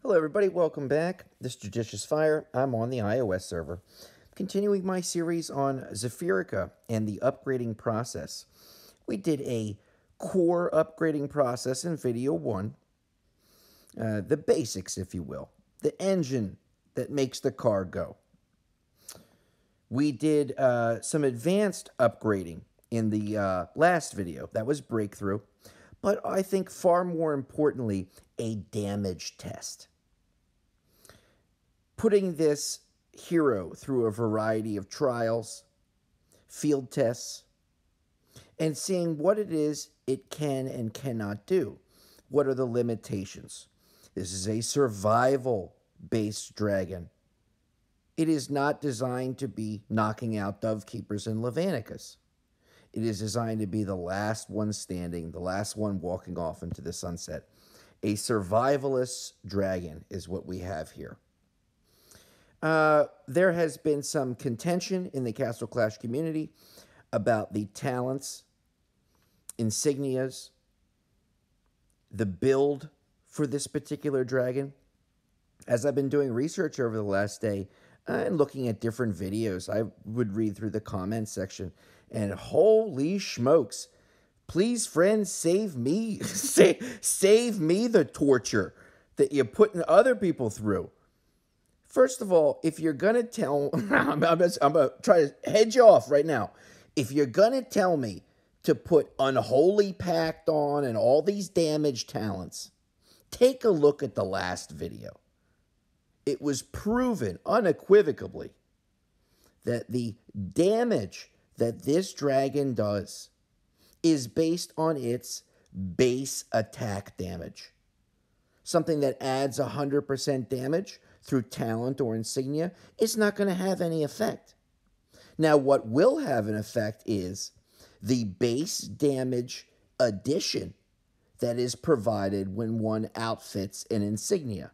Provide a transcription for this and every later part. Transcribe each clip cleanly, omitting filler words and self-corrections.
Hello everybody, welcome back. This is JudiciousFire. I'm on the iOS server. Continuing my series on Zephyrica and the upgrading process. We did a core upgrading process in video 1. The basics, if you will. The engine that makes the car go. We did some advanced upgrading in the last video. That was breakthrough. But I think far more importantly, a damage test. Putting this hero through a variety of trials, field tests, and seeing what it is it can and cannot do. What are the limitations? This is a survival-based dragon. It is not designed to be knocking out Dovekeepers and Levanicus. It is designed to be the last one standing, the last one walking off into the sunset. A survivalist dragon is what we have here. There has been some contention in the Castle Clash community about the talents, insignias, the build for this particular dragon. As I've been doing research over the last day and looking at different videos, I would read through the comments section, and holy smokes, please, friends, save me. Save me the torture that you're putting other people through. First of all, if you're going to tell... I'm going to try to head you off right now. If you're going to tell me to put Unholy Pact on and all these damage talents, take a look at the last video. It was proven unequivocally that the damage that this dragon does is based on its base attack damage. Something that adds 100% damage through talent or insignia is not going to have any effect. Now, what will have an effect is the base damage addition that is provided when one outfits an insignia.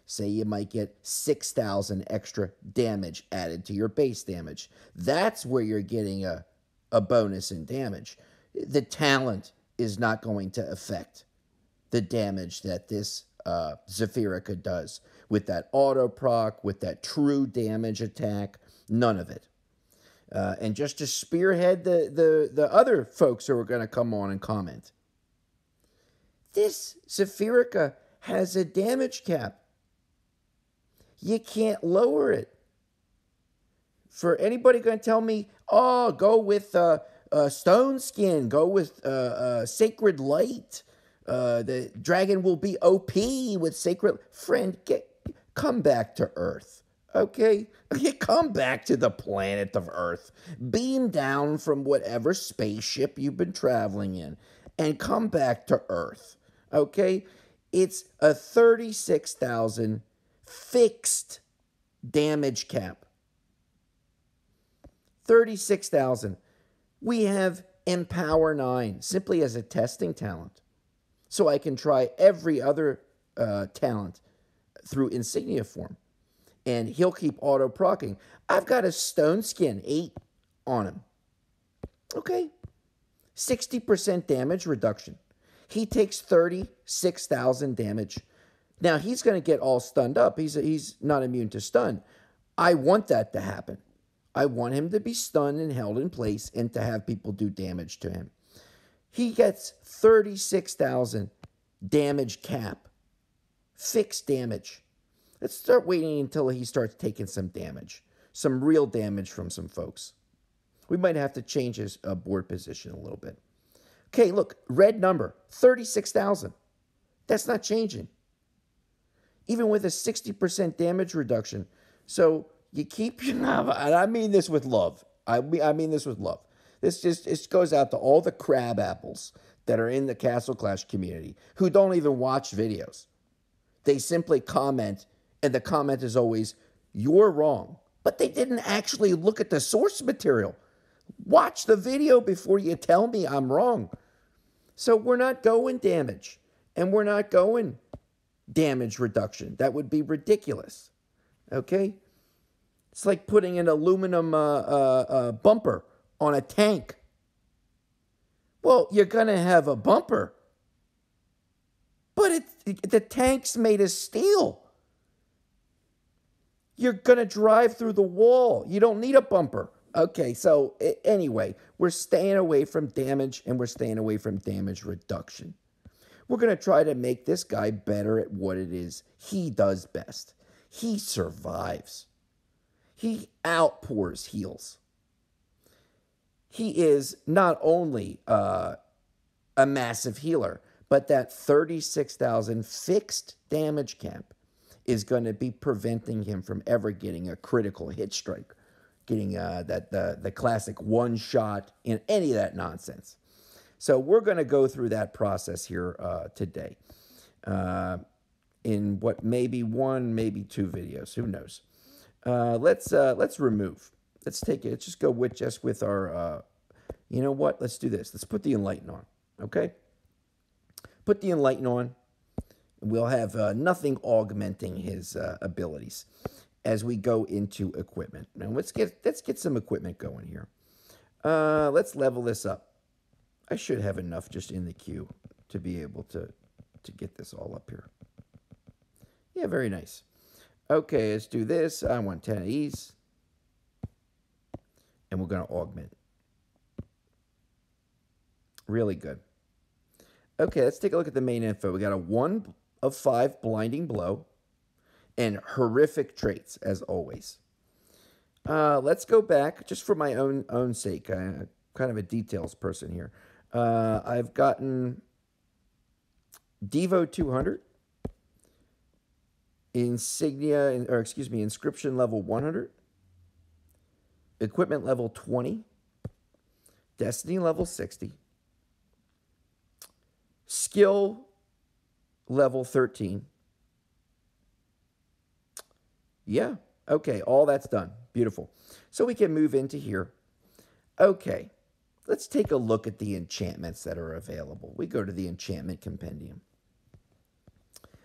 Say you might get 6,000 extra damage added to your base damage. That's where you're getting a bonus in damage. The talent is not going to affect the damage that this Zephyrica does. With that auto proc, with that true damage attack, none of it. And just to spearhead the other folks who are going to come on and comment. This Zephyrica has a damage cap. You can't lower it. For anybody going to tell me, oh, go with Stone Skin, go with Sacred Light, the dragon will be OP with Sacred... Friend, come back to Earth, okay? Come back to the planet of Earth. Beam down from whatever spaceship you've been traveling in and come back to Earth, okay? It's a 36,000 fixed damage cap. 36,000. We have Empower 9 simply as a testing talent. So I can try every other talent through insignia form. And he'll keep auto-procking. I've got a Stone Skin 8 on him. Okay. 60% damage reduction. He takes 36,000 damage. Now, he's going to get all stunned up. He's not immune to stun. I want that to happen. I want him to be stunned and held in place and to have people do damage to him. He gets 36,000 damage cap. Fixed damage. Let's start waiting until he starts taking some damage. Some real damage from some folks. We might have to change his board position a little bit. Okay, look. Red number. 36,000. That's not changing. Even with a 60% damage reduction. So you keep... And I mean this with love. I mean this with love. This goes out to all the crab apples that are in the Castle Clash community who don't even watch videos. They simply comment, and the comment is always, you're wrong. But they didn't actually look at the source material. Watch the video before you tell me I'm wrong. So we're not going damage, and we're not going damage reduction. That would be ridiculous. Okay? It's like putting an aluminum bumper on a tank. Well, you're going to have a bumper. But the tank's made of steel. You're going to drive through the wall. You don't need a bumper. Okay, so anyway, we're staying away from damage and we're staying away from damage reduction. We're going to try to make this guy better at what it is he does best. He survives. He outpours heals. He is not only a massive healer, but that 36,000 fixed damage cap is going to be preventing him from ever getting a critical hit strike, getting the classic one shot in any of that nonsense. So we're going to go through that process here today in what may be one, maybe two videos. Who knows? Let's remove. Let's take it. Let's just go with our. You know what? Let's do this. Let's put the Enlighten on. Okay. Put the Enlighten on. We'll have nothing augmenting his abilities as we go into equipment. Now let's get some equipment going here. Let's level this up. I should have enough just in the queue to be able to get this all up here. Yeah, very nice. Okay, let's do this. I want 10 of these. And we're going to augment. Really good. Okay, let's take a look at the main info. We got a 1 of 5 blinding blow and horrific traits, as always. Let's go back, just for my own sake. I'm kind of a details person here. I've gotten Devo 200, inscription level 100, equipment level 20, destiny level 60, skill level 13. Yeah, okay, all that's done. Beautiful. So we can move into here. Okay, let's take a look at the enchantments that are available. We go to the enchantment compendium.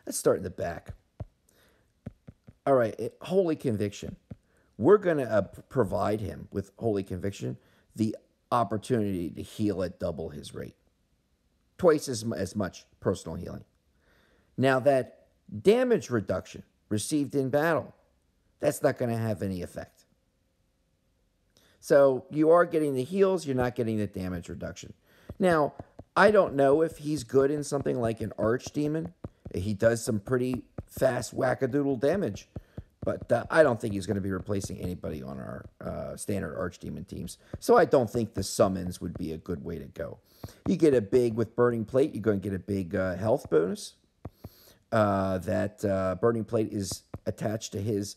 Let's start in the back. All right, Holy Conviction. We're going to provide him with Holy Conviction the opportunity to heal at double his rate. Twice as much personal healing. Now that damage reduction received in battle, that's not going to have any effect. So you are getting the heals, you're not getting the damage reduction. Now, I don't know if he's good in something like an Archdemon. He does some pretty fast wackadoodle damage, but I don't think he's going to be replacing anybody on our standard Archdemon teams. So I don't think the summons would be a good way to go. You get a big, with Burning Plate, you're going to get a big health bonus. That Burning Plate is attached to his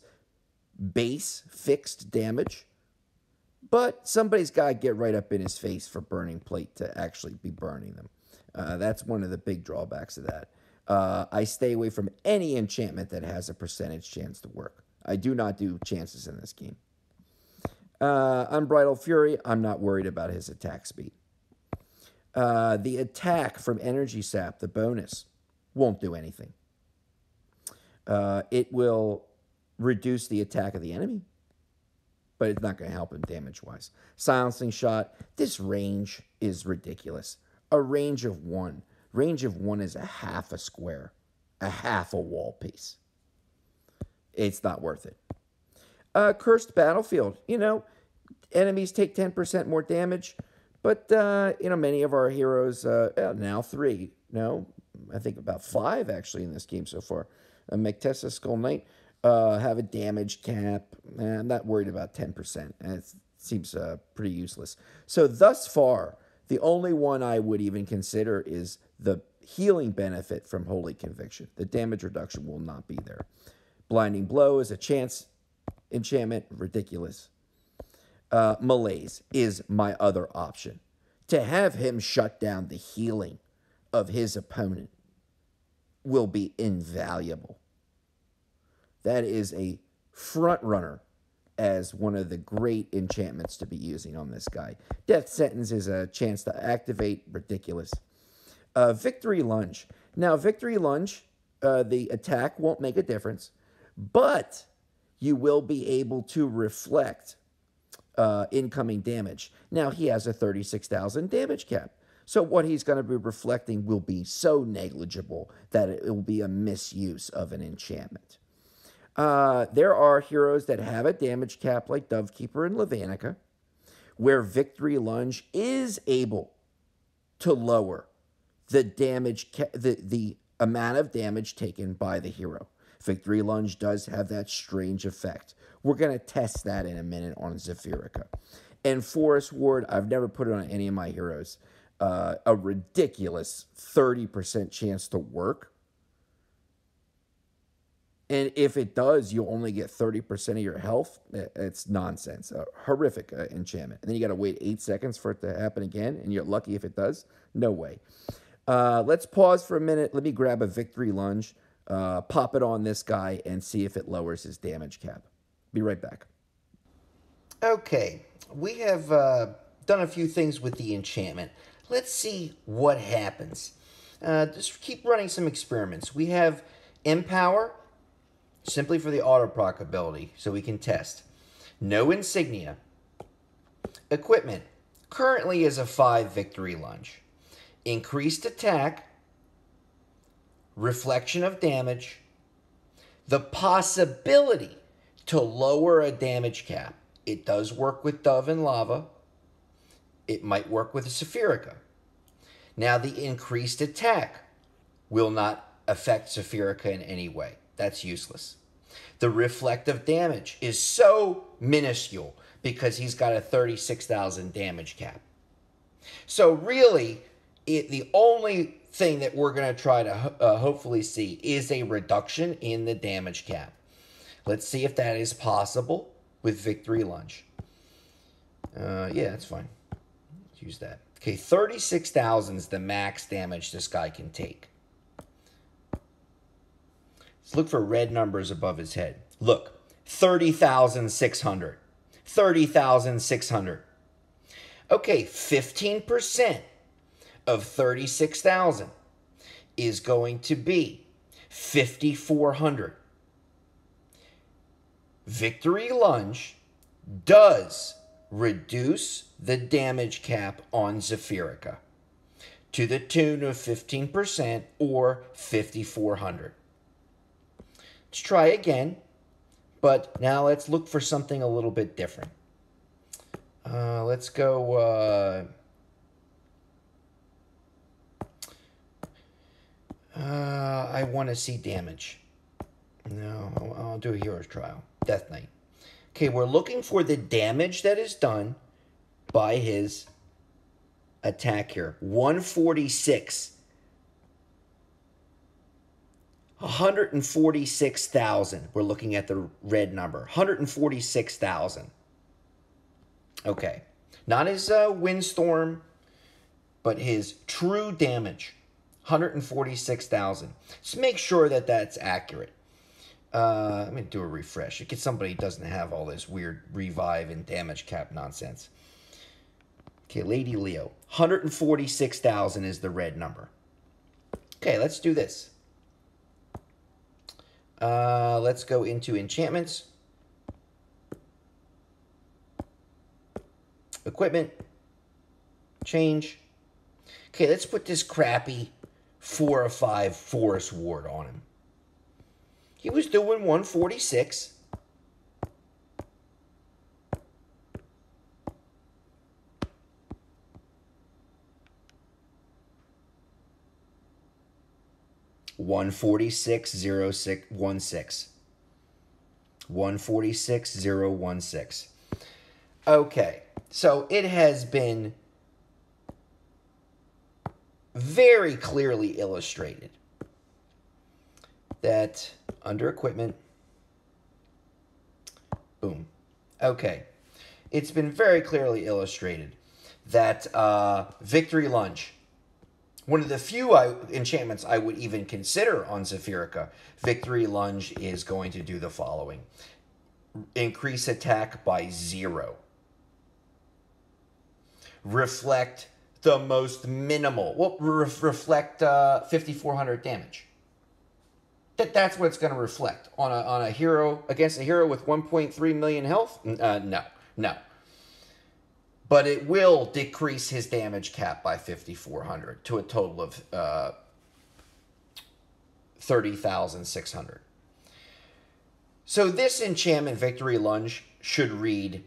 base fixed damage. But somebody's got to get right up in his face for Burning Plate to actually be burning them. That's one of the big drawbacks of that. I stay away from any enchantment that has a percentage chance to work. I do not do chances in this game. Unbridled Fury, I'm not worried about his attack speed. The attack from Energy Sap, the bonus, won't do anything. It will reduce the attack of the enemy, but it's not going to help him damage-wise. Silencing Shot, this range is ridiculous. A range of 1. Range of 1 is a half a square, a half a wall piece. It's not worth it. Cursed Battlefield, enemies take 10% more damage, but, many of our heroes, now 3, no, I think about 5 actually in this game so far. Mectessa Skull Knight have a damage cap. I'm not worried about 10%. It seems pretty useless. So thus far, the only one I would even consider is the healing benefit from Holy Conviction. The damage reduction will not be there. Blinding Blow is a chance enchantment. Ridiculous. Malaise is my other option. To have him shut down the healing of his opponent will be invaluable. That is a front runner as one of the great enchantments to be using on this guy. Death Sentence is a chance to activate. Ridiculous. Victory Lunge. Now, Victory Lunge, the attack won't make a difference, but you will be able to reflect incoming damage. Now, he has a 36,000 damage cap. So what he's going to be reflecting will be so negligible that it will be a misuse of an enchantment. There are heroes that have a damage cap like Dovekeeper and Levanica, where Victory Lunge is able to lower the damage, the amount of damage taken by the hero. Victory Lunge does have that strange effect. We're going to test that in a minute on Zephyrica. And Forest Ward, I've never put it on any of my heroes. A ridiculous 30% chance to work. And if it does, you'll only get 30% of your health. It's nonsense. A horrific enchantment. And then you got to wait 8 seconds for it to happen again, and you're lucky if it does. No way. Let's pause for a minute. Let me grab a Victory Lunge, pop it on this guy, and see if it lowers his damage cap. Be right back. Okay, we have done a few things with the enchantment. Let's see what happens. Just keep running some experiments. We have Empower, simply for the auto proc ability, so we can test. No insignia. Equipment currently is a 5 Victory Lunge. Increased attack, reflection of damage, the possibility to lower a damage cap. It does work with Dove and Lava. It might work with Zephyrica. Now, the increased attack will not affect Zephyrica in any way. That's useless. The reflective damage is so minuscule because he's got a 36,000 damage cap. So really, the only thing that we're going to try to hopefully see is a reduction in the damage cap. Let's see if that is possible with Victory Lunge. Yeah, that's fine. Let's use that. Okay, 36,000 is the max damage this guy can take. Let's look for red numbers above his head. Look, 30,600. 30,600. Okay, 15% of 36,000 is going to be 5,400. Victory Lunge does reduce the damage cap on Zephyrica to the tune of 15% or 5,400. Let's try again, but now let's look for something a little bit different. Let's go... I want to see damage. No, I'll do a hero's trial. Death Knight. Okay, we're looking for the damage that is done by his attack here. 146. 146,000. We're looking at the red number. 146,000. Okay. Not his windstorm, but his true damage. 146,000. Just make sure that that's accurate. I'm going to do a refresh. Get somebody who doesn't have all this weird revive and damage cap nonsense. Okay, Lady Leo. 146,000 is the red number. Okay, let's do this. Let's go into enchantments. Equipment. Change. Okay, let's put this crappy 4 or 5 Forest Ward on him. He was doing 146. One 146,016. 146,016. Okay, so it has been very clearly illustrated that under equipment, boom. Okay, it's been very clearly illustrated that Victory Lunge, one of the few enchantments I would even consider on Zephyrica, Victory Lunge is going to do the following. Increase attack by 0. Reflect the most minimal. Well, reflect 5,400 damage. That's what it's going to reflect on a hero against a hero with 1.3 million health. No. But it will decrease his damage cap by 5,400 to a total of 30,600. So this enchantment Victory Lunge should read,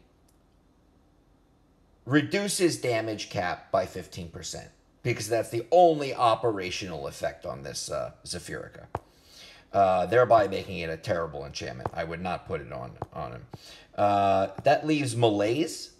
reduces damage cap by 15%, because that's the only operational effect on this Zephyrica. Thereby making it a terrible enchantment. I would not put it on him. That leaves Malaise.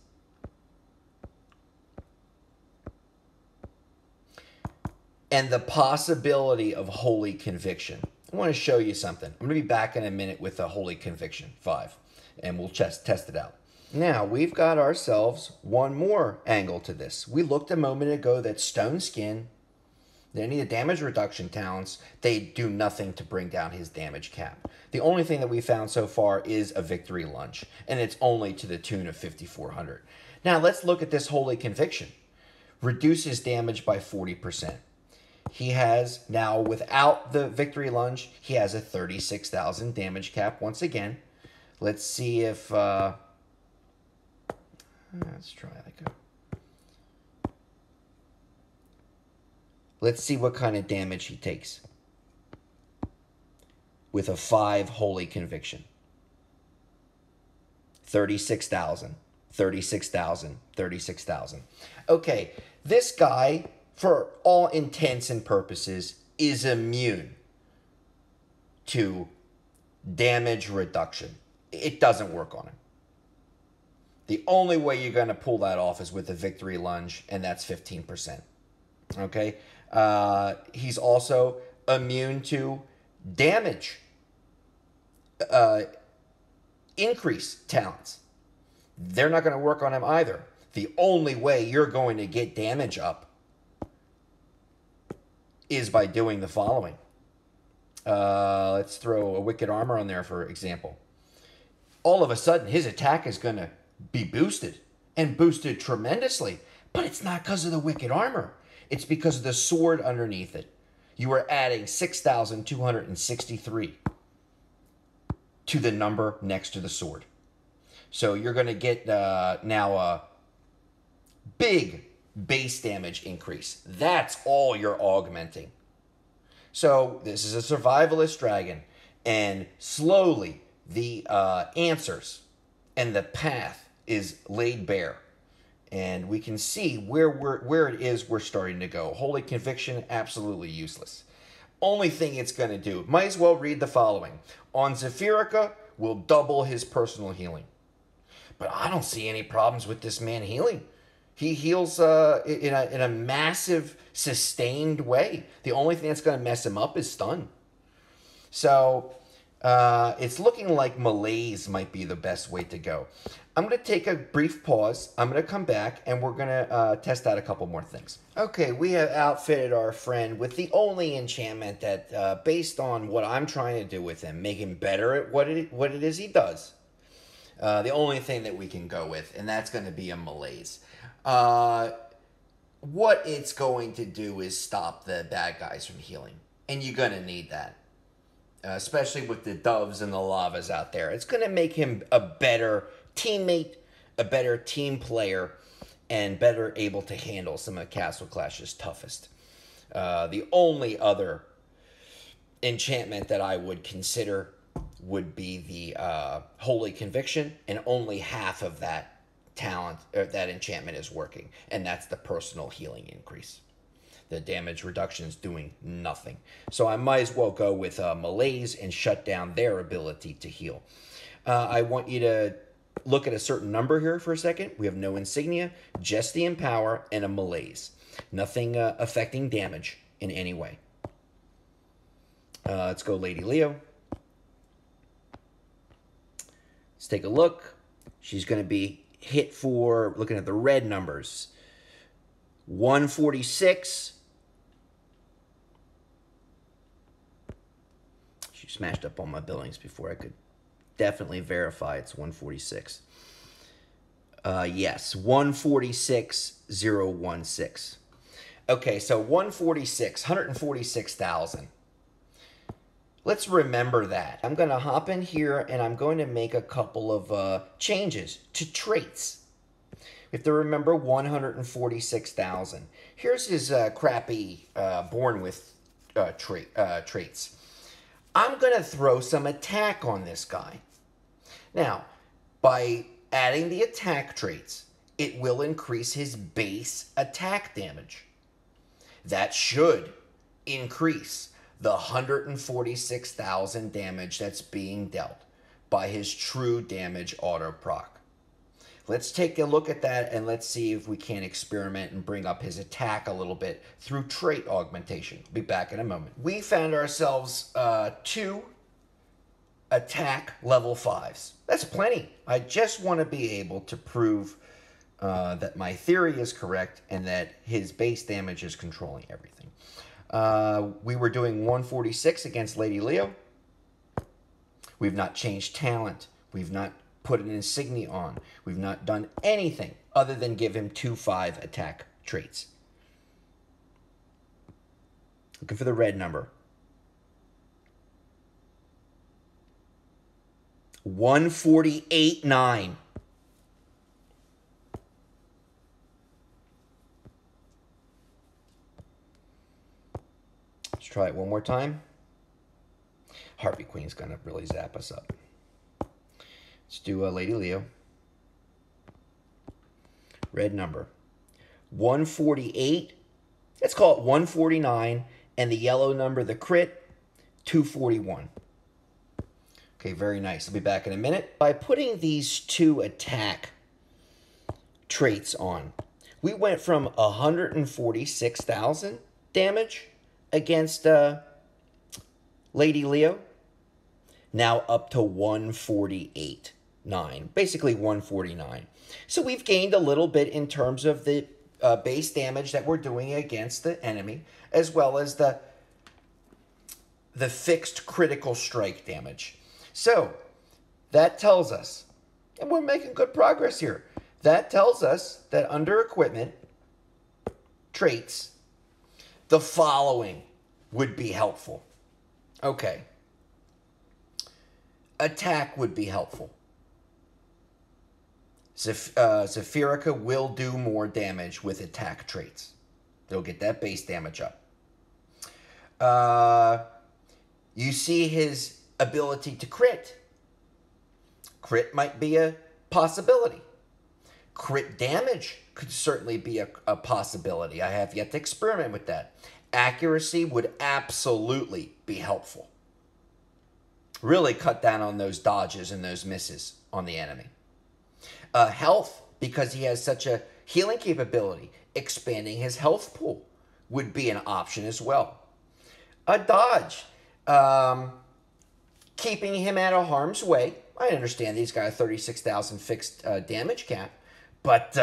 And the possibility of Holy Conviction. I want to show you something. I'm going to be back in a minute with a Holy Conviction 5. And we'll test it out. Now, we've got ourselves one more angle to this. We looked a moment ago that Stone Skin, any of the damage reduction talents, they do nothing to bring down his damage cap. The only thing that we found so far is a Victory Lunge, and it's only to the tune of 5,400. Now, let's look at this Holy Conviction. Reduces damage by 40%. He has, now without the Victory Lunge, he has a 36,000 damage cap once again. Let's see if, let's try like a... Let's see what kind of damage he takes with a 5 Holy Conviction. 36,000, 36,000, 36,000. Okay, this guy, for all intents and purposes, is immune to damage reduction. It doesn't work on him. The only way you're going to pull that off is with a Victory Lunge, and that's 15%. Okay? He's also immune to damage increase talents. They're not going to work on him either. The only way you're going to get damage up is by doing the following. Let's throw a Wicked Armor on there, for example. All of a sudden, his attack is going to be boosted, and boosted tremendously. But it's not because of the Wicked Armor. It's because of the sword underneath it. You are adding 6,263 to the number next to the sword. So you're going to get now a big base damage increase. That's all you're augmenting. So this is a survivalist dragon, and slowly the answers and the path is laid bare, and we can see where we're starting to go. Holy Conviction, absolutely useless. Only thing it's going to do, might as well read the following. On Zephyrica, will double his personal healing. But I don't see any problems with this man healing. He heals in a massive, sustained way. The only thing that's going to mess him up is stun. So it's looking like Malaise might be the best way to go. I'm going to take a brief pause. I'm going to come back, and we're going to test out a couple more things. Okay, we have outfitted our friend with the only enchantment that, based on what I'm trying to do with him, make him better at what it is he does. The only thing that we can go with, and that's going to be a Malaise. What it's going to do is stop the bad guys from healing, and you're going to need that. Especially with the doves and the lavas out there. It's going to make him a better teammate, a better team player, and better able to handle some of Castle Clash's toughest. The only other enchantment that I would consider would be the Holy Conviction, and only half of that talent, or that enchantment is working, and that's the personal healing increase. The damage reduction is doing nothing. So I might as well go with Malaise and shut down their ability to heal. I want you to look at a certain number here for a second. We have no insignia, just the Empower, and a Malaise. Nothing affecting damage in any way. Let's go Lady Leo. Let's take a look. She's going to be hit for, looking at the red numbers, 146. She smashed up all my billings before I could definitely verify it's 146. Yes, 146,016. Okay, so 146,000. Let's remember that. I'm going to hop in here, and I'm going to make a couple of changes to traits. We have to remember 146,000. Here's his crappy born with traits. I'm going to throw some attack on this guy. Now, by adding the attack traits, it will increase his base attack damage. That should increase the 146,000 damage that's being dealt by his true damage auto proc. Let's take a look at that and let's see if we can experiment and bring up his attack a little bit through trait augmentation. I'll be back in a moment. We found ourselves 2 attack level 5s. That's plenty. I just want to be able to prove that my theory is correct and that his base damage is controlling everything. We were doing 146 against Lady Leo. We've not changed talent. We've not put an insignia on. We've not done anything other than give him 2/5 attack traits. Looking for the red number. 148.9. Let's try it one more time. Harpy Queen's gonna really zap us up. Let's do Lady Leo. Red number. 148. Let's call it 149. And the yellow number, the crit, 241. Okay, very nice. I'll be back in a minute. By putting these 2 attack traits on, we went from 146,000 damage against Lady Leo, now up to 148.9, basically 149. So we've gained a little bit in terms of the base damage that we're doing against the enemy, as well as the fixed critical strike damage. So that tells us, and we're making good progress here, that tells us that under equipment traits, the following would be helpful. Okay. Attack would be helpful. Zephyrica will do more damage with attack traits. They'll get that base damage up. You see his ability to crit. Crit might be a possibility. Crit damage could certainly be a possibility. I have yet to experiment with that. Accuracy would absolutely be helpful. Really cut down on those dodges and those misses on the enemy. Health, because he has such a healing capability, expanding his health pool would be an option as well. A dodge, keeping him out of harm's way. I understand he's got a 36,000 fixed damage cap, but,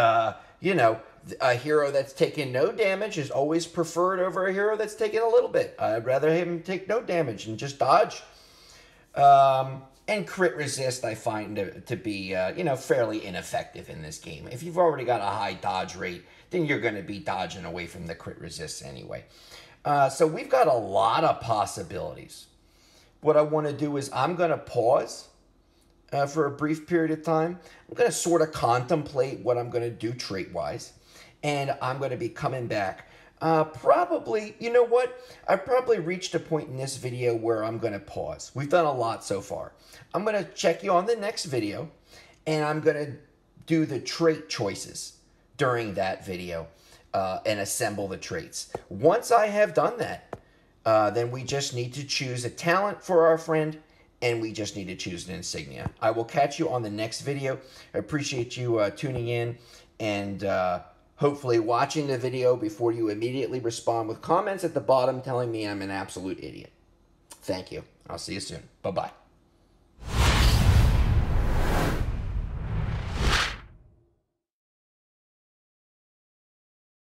you know, a hero that's taking no damage is always preferred over a hero that's taking a little bit. I'd rather him take no damage and just dodge. And crit resist I find to be, you know, fairly ineffective in this game. If you've already got a high dodge rate, then you're going to be dodging away from the crit resist anyway. So we've got a lot of possibilities. What I want to do is I'm going to pause for a brief period of time. I'm going to sort of contemplate what I'm going to do trait-wise. And I'm going to be coming back. Probably, you know what? I've probably reached a point in this video where I'm going to pause. We've done a lot so far. I'm going to check you on the next video. And I'm going to do the trait choices during that video. And assemble the traits. Once I have done that, then we just need to choose a talent for our friend, and we just need to choose an insignia. I will catch you on the next video. I appreciate you tuning in and hopefully watching the video before you immediately respond with comments at the bottom telling me I'm an absolute idiot. Thank you. I'll see you soon. Bye-bye.